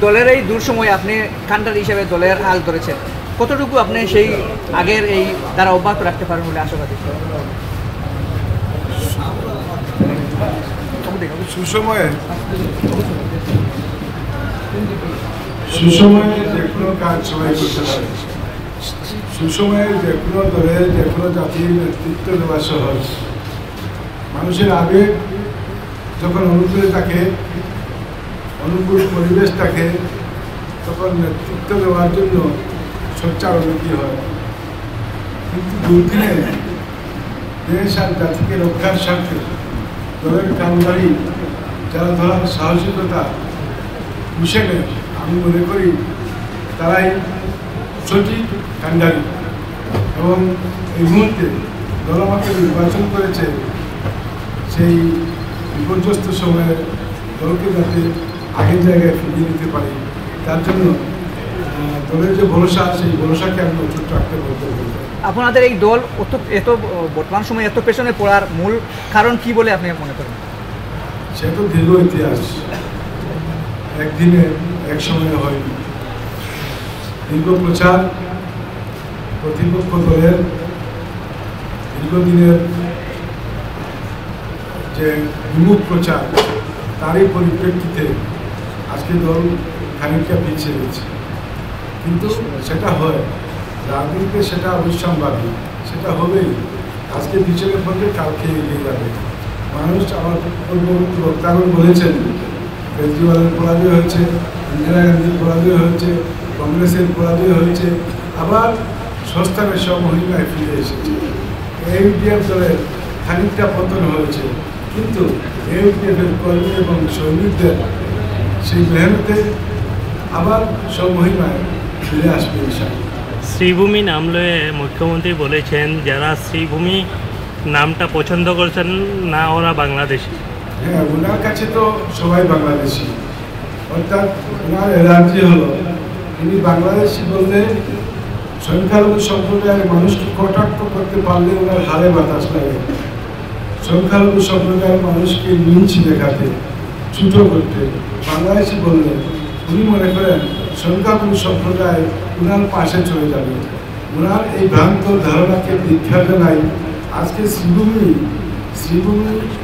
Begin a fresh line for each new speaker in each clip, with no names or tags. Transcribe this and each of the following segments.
দলের এই দূর সময় আপনি কান্ডারি হিসেবে দলের হাল ধরেছেন, কতটুকু আপনি সেই আগের এই দ্বারা অব্যাহত রাখতে পারেন বলে আশাবাদী?
সুসময়ে যে কোনো কাজ সবাই করতে পারে, সুসময়ে যে কোনো দলের যে কোনো জাতির নেতৃত্ব দেওয়া সহজ। মানুষের আবেগ যখন অনুকূলে থাকে, অনুকূল পরিবেশ থাকে, তখন নেতৃত্ব দেওয়ার জন্য সোচ্চার উন্নতি হয়। কিন্তু দুর্দিনে দেশ আর জাতিকে রক্ষার স্বার্থে দলের কান্ডারি যারা ধরার সাহসিকতা মুছে নেয়, আমি মনে করি তারাই সঠিক কান্ডারি। এবং এই মুহূর্তে দল আমাকে নির্বাচন করেছে সেই বিপর্যস্ত সময়ে দলকে যাতে আগের জায়গায় ফিরিয়ে দিতে পারি, তার জন্য দলের যে ভরসা, সেই ভরসাকে আমি অটুট রাখতে বলতে পারি।
আপনাদের এই দল এত বর্তমান সময়ে এত পেছনে পড়ার মূল কারণ কি বলে আপনি মনে করেন?
সে তো দীর্ঘ ইতিহাস, একদিনে এক সময়ে হয়নি। দীর্ঘ প্রচার, প্রতিপক্ষ দলের দীর্ঘদিনের যে বিমুখ প্রচার, তারই পরিপ্রেক্ষিতে আজকে দল খানিকটা পিছিয়ে গেছে। কিন্তু সেটা হয়, রাজনীতিতে সেটা অবশ্যম্ভাবী, সেটা হবেই। আজকে পিছনে পড়লে কালকে এগিয়ে যাবে মানুষ। আমার বক্তাগণ বলেছেন কেজরিওয়ালের পরাজয় হয়েছে, ইন্দিরা গান্ধীর পরাজয় হয়েছে, কংগ্রেসের পরাজয় হয়েছে, আবার সংস্থানের সব মহিমায় ফিরে এসেছে। ইউপিএফ দলের খানিকটা পতন হয়েছে, কিন্তু ইউপিএফের কর্মী এবং সৈনিকদের সেই মেহনতে আবার সব মহিমায় ফিরে আসবে ইনশাআল্লাহ।
শ্রীভূমি নাম লয়ে মুখ্যমন্ত্রী বলেছেন যারা শ্রীভূমি নামটা পছন্দ করছেন না ওরা বাংলাদেশি।
হ্যাঁ, ওনার কাছে তো সবাই বাংলাদেশি, অর্থাৎ ওনার এলার্জি হলো উনি বাংলাদেশি বললে সংখ্যালঘু সম্প্রদায়ের মানুষকে কটাক্ষ করতে পারলে ওনার হারে বাতাস লাগে। সংখ্যালঘু সম্প্রদায়ের মানুষকে নিচ দেখাতে, ছোট করতে বাংলাদেশি বললে উনি মনে করেন সংখ্যালঘু সম্প্রদায় ওনার পাশে চলে যাবে। ওনার এই ভ্রান্ত ধারণাকে দীক্ষা জানাই। আজকে শ্রীভূমি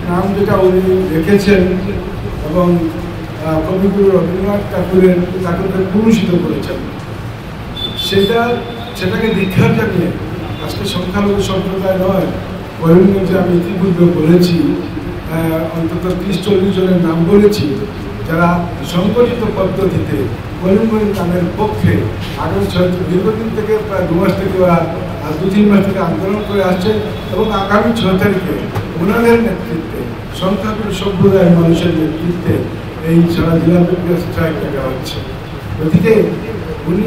নাম যেটা উনি রেখেছেন এবং কবিগুরু রবীন্দ্রনাথ ঠাকুরকে পুরস্কৃত করেছেন, সেটাকে দীক্ষা জানিয়ে আজকে সংখ্যালঘু সম্প্রদায় নয়, করিমগঞ্জে আমি ইতিপূর্বে বলেছি অন্তত 30-40 জনের নাম বলেছি যারা সংগঠিত পদ্ধতিতে করিমগঞ্জ নামের পক্ষে দীর্ঘদিন থেকে প্রায় 2 মাস থেকে ওরা 2-3 মাস থেকে আন্দোলন করে আসছে এবং আগামী 6 তারিখে ওনাদের নেতৃত্বে সংখ্যালঘু সম্প্রদায়ের মানুষের নেতৃত্বে এই সারা জেলাব্যাপী স্ট্রাইক দেখা হচ্ছে। গতিকে উনি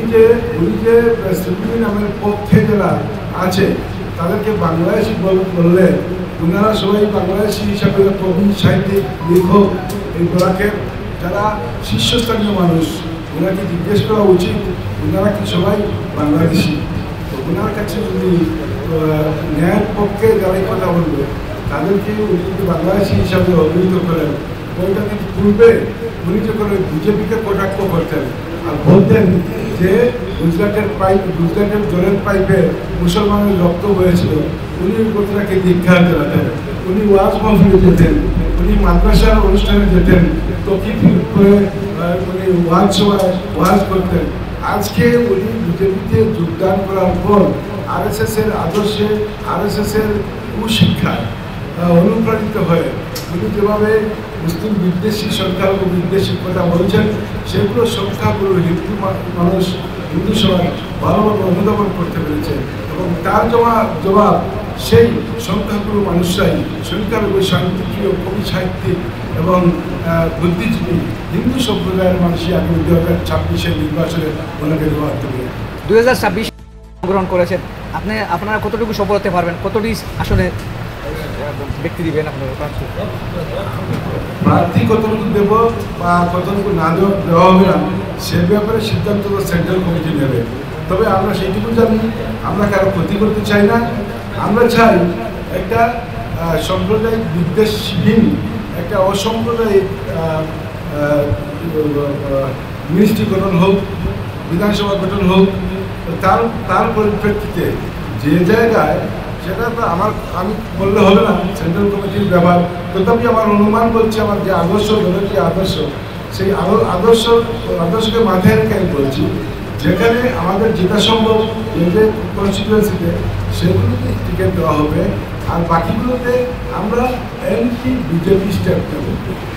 যে শ্রীভূমি নামের পক্ষে যারা আছে তাদেরকে বাংলাদেশি বললে ওনারা সবাই বাংলাদেশি হিসাবে কবি, সাহিত্যিক, লেখক, এই বলাকে যারা শীর্ষস্থানীয় মানুষ, ওনাকে জিজ্ঞেস করা উচিত ওনারা কি সবাই বাংলাদেশি। তো ওনার কাছে যদি ন্যায়ের পক্ষে যারা এই কথা বলবে তাদেরকে উনি যদি বাংলাদেশি হিসাবে অভিহিত করেন, ওইটা কিন্তু পূর্বে উনি যখন বিজেপিকে কটাক্ষ করতেন আর বলতেন যে গুজরাটের জলের পাইপে মুসলমানের রক্ত বয়েছিল, উনি কথাটাকে দীক্ষা জানাতেন। উনি ওয়াজ মাহফিলে যেতেন, উনি মাদ্রাসার অনুষ্ঠানে যেতেন, তকিফ করে উনি ওয়াজ করতেন। আজকে উনি বিজেপিতে যোগদান করার পর আরএসএসের আদর্শে, আরএসএসের কুশিক্ষায় অনুপ্রাণিত হয়ে উনি যেভাবে মুসলিম বিদ্বেষী, সংখ্যালঘু বিদ্বেষী কথা বলছেন, সেগুলো সংখ্যাগুলো হিন্দু মানুষ, হিন্দু সমাজ ভালোভাবে অনুধাবন করতে পেরেছে এবং তার জবাব সেই সংখ্যাগুলো মানুষরাই, সংখ্যালঘু শান্তিপ্রিয় কবি, সাহিত্যিক এবং বুদ্ধিজীবী হিন্দু সম্প্রদায়ের মানুষই আগামী 2026-এর নির্বাচনে ওনাকে জবাব দেবে।
2026 গ্রহণ করেছেন, আপনারা কতটুকু সফল হতে পারবেন, কতটি আসলে ব্যক্তি দিবেন আপনারা
প্রার্থী কতটুকু দেব বা কতটুকু না দেওয়া হবে না সে ব্যাপারে সিদ্ধান্ত তো সেন্ট্রাল কমিটি নেবে। তবে আমরা সেইটুকু জানি, আমরা কারো ক্ষতি করতে চাই না। আমরা চাই একটা সাম্প্রদায়িক বিদ্বেষহীন, একটা অসাম্প্রদায়িক মিনিস্ট্রি গঠন হোক, বিধানসভা গঠন হোক, তার পরিপ্রেক্ষিতে যে জায়গায় সেটা তো আমি বললে হবে না, সেন্ট্রাল কমিটির ব্যাপার। তথাপি আমার অনুমান বলছি, আমার যে আদর্শ, দলের যে আদর্শ, সেই আদর্শকে মাথায় রেখে আমি বলছি, যেখানে আমাদের যেটা সম্ভব যে কনস্টিটুয়েন্সিতে সেগুলোতে টিকিট দেওয়া হবে, আর বাকিগুলোতে আমরা এমপি বিজেপি স্টেপ নেব।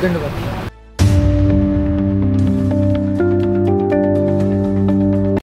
ধন্যবাদ।